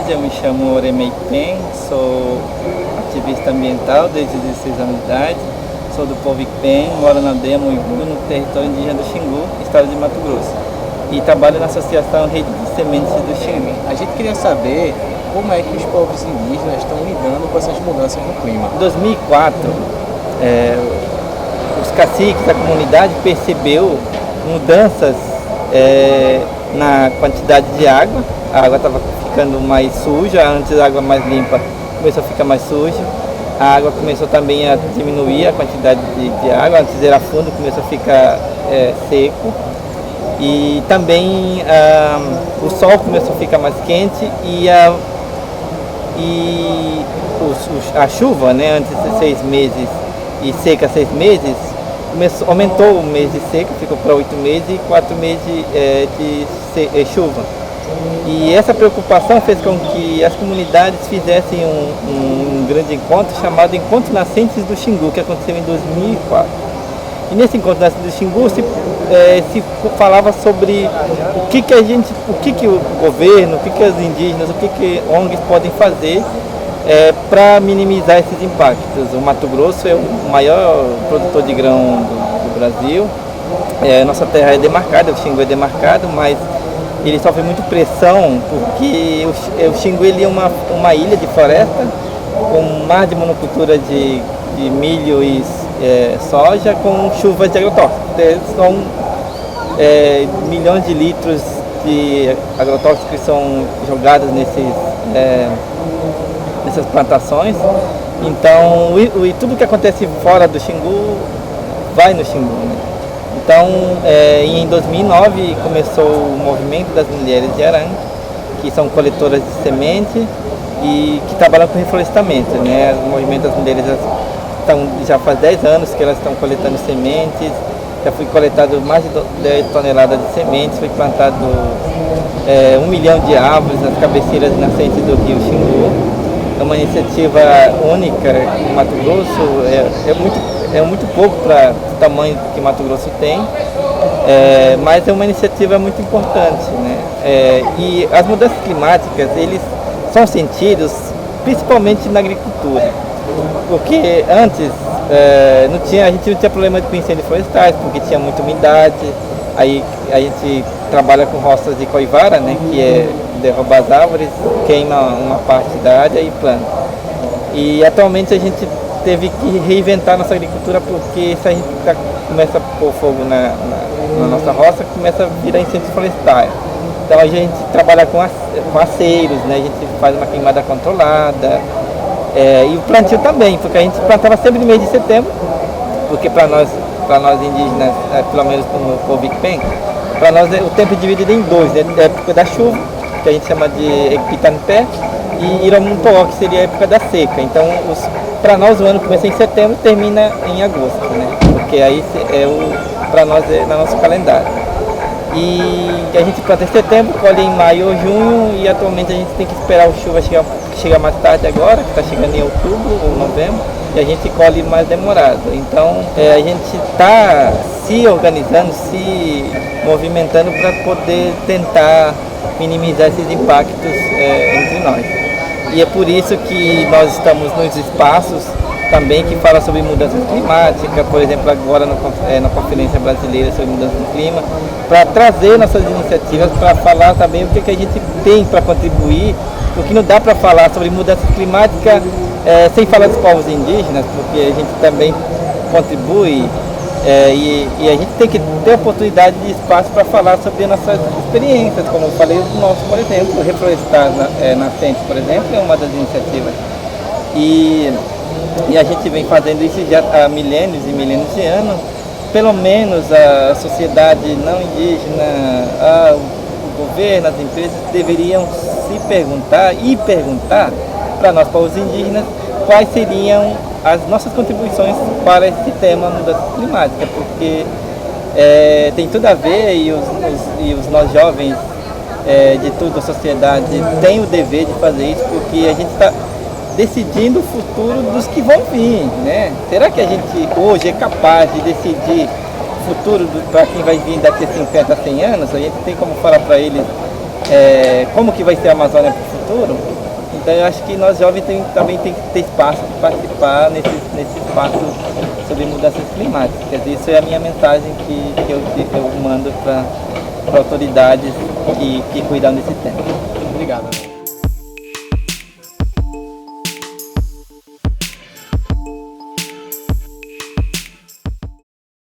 Eu me chamo Oremei Pen, sou ativista ambiental desde 16 anos de idade, sou do povo Ipem, moro na aldeia Muibu, no território indígena do Xingu, estado de Mato Grosso, e trabalho na associação Rede de Sementes do Xingu. A gente queria saber como é que os povos indígenas estão lidando com essas mudanças no clima. Em 2004, os caciques da comunidade percebeu mudanças na quantidade de água. A água estava ficando mais suja, antes a água mais limpa começou a ficar mais suja. A água começou também a diminuir a quantidade de água, antes era fundo, começou a ficar seco. E também o sol começou a ficar mais quente e a chuva, né, antes de 6 meses e seca 6 meses, aumentou o mês de seca, ficou para 8 meses e 4 meses de chuva. E essa preocupação fez com que as comunidades fizessem um grande encontro chamado Encontro Nascentes do Xingu, que aconteceu em 2004. E nesse Encontro Nascentes do Xingu se falava sobre o que o governo, o que os indígenas, o que ONGs podem fazer para minimizar esses impactos. O Mato Grosso é o maior produtor de grão do Brasil. Nossa terra é demarcada, o Xingu é demarcado, mas ele sofre muito pressão porque o Xingu ele é uma ilha de floresta com um mar de monocultura de milho e soja com chuvas de agrotóxicos. São milhões de litros de agrotóxicos que são jogados nessas plantações. Então, tudo que acontece fora do Xingu vai no Xingu, né? Então, em 2009 começou o movimento das mulheres de Arangue, que são coletoras de semente e que trabalham com reflorestamento, né? O movimento das mulheres já faz 10 anos que elas estão coletando sementes, já foi coletado mais de 10 toneladas de sementes, foi plantado 1 milhão de árvores nas cabeceiras nascentes do rio Xingu. É uma iniciativa única em Mato Grosso, é muito pouco para o tamanho que Mato Grosso tem, mas é uma iniciativa muito importante, né? E as mudanças climáticas, eles são sentidos principalmente na agricultura, porque antes a gente não tinha problema com incêndios florestais, porque tinha muita umidade. Aí a gente trabalha com roças de coivara, né, que derruba as árvores, queima uma parte da área e planta. E atualmente a gente teve que reinventar nossa agricultura, porque se a gente começa a pôr fogo na nossa roça, começa a virar incêndio florestal. Então a gente trabalha com aceiros, né, a gente faz uma queimada controlada. E o plantio também, porque a gente plantava sempre no mês de setembro, porque para nós indígenas, pelo menos no povo Ipem, para nós o tempo é dividido em dois, né? A época da chuva, que a gente chama de Equitanpé, e Iramuntoó, que seria a época da seca. Então, para nós o ano começa em setembro e termina em agosto, né? Porque aí para nós é no nosso calendário. E a gente planta em setembro, colhe em maio ou junho, e atualmente a gente tem que esperar o chuva chegar mais tarde agora, que está chegando em outubro ou novembro, e a gente colhe mais demorado. Então a gente está se organizando, se movimentando para poder tentar minimizar esses impactos entre nós. E é por isso que nós estamos nos espaços também que fala sobre mudanças climáticas, por exemplo, agora na Conferência Brasileira sobre Mudança do Clima, para trazer nossas iniciativas, para falar também o que a gente tem para contribuir, porque não dá para falar sobre mudança climática sem falar dos povos indígenas, porque a gente também contribui e a gente tem que ter oportunidade de espaço para falar sobre nossas experiências, como eu falei, o nosso, por exemplo, Reflorestar Nascentes, por exemplo, é uma das iniciativas. E a gente vem fazendo isso já há milênios e milênios de anos. Pelo menos a sociedade não indígena, o governo, as empresas deveriam se perguntar para nós, povos indígenas, quais seriam as nossas contribuições para esse tema mudança climática, porque tem tudo a ver e nós jovens de toda a sociedade têm o dever de fazer isso, porque a gente está decidindo o futuro dos que vão vir, né? Será que a gente hoje é capaz de decidir o futuro para quem vai vir daqui a 50, 100 anos? A gente tem como falar para eles como que vai ser a Amazônia para o futuro. Então eu acho que nós jovens também tem que ter espaço para participar nesse espaço sobre mudanças climáticas. Isso é a minha mensagem que eu mando para autoridades que cuidam desse tema. Obrigado.